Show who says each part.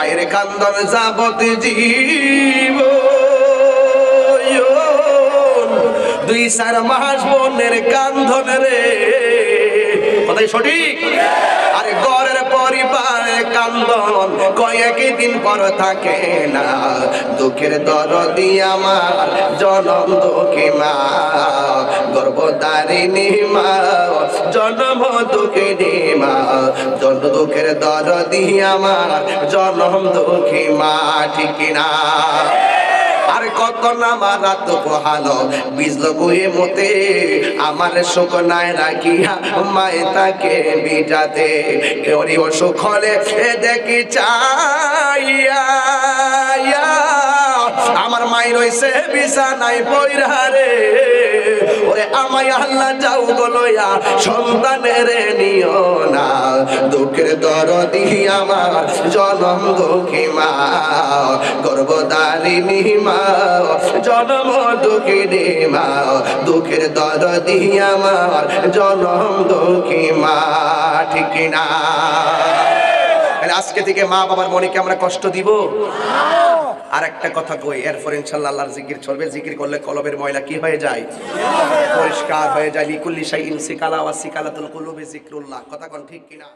Speaker 1: মায়ের কান্দন যাবতে জীব, 2-4 মাস বোনের কান্দন রে, কথাই সঠিক। আরে ঘরের পরিবারের কান্দন কয়েকদিন পর থাকে না, দুঃখের দরদি আমার জনম দুঃখী মা, গর্ভধারিণী মা, জন্ম দুঃখিনী মা, জন্ম দুঃখের দরদি আমার জনম দুঃখী মা, ঠিক কিনা? আর কত না মারা তো পোহালো বিজল বয়ে মতে, আমার সুখ নাই রাখিয়া মায়ে তাকে বিটাতে, ওরি অসুখ হলে দেখি চাইয়া আমার মাই রইছে বিছানায় পইরা রে, ওরে আমায় আল্লাহ যাও গলয়া সন্তানের নিও না, দুঃখের দরদি আমার জনম দুঃখী মা, গর্ভধারিণী মা, জনম দুঃখিনী মা, দুঃখের দরদি আমার জনম দুঃখী মা, ঠিক না? আজকে থেকে মা বাবার মনে কি আমরা কষ্ট দিব? আর একটা কথা কই, এরপর ইনশাআল্লাহ আল্লাহর জিকির চলবে। জিকির করলে কলবের ময়লা কি হয়ে যায়? পরিষ্কার হয়ে যায়। লিকুল্লি শাইইন সিকালা ওয়া সিকালাতুল কুলুবি যিকরুল্লাহ। কথা কোন ঠিক কিনা?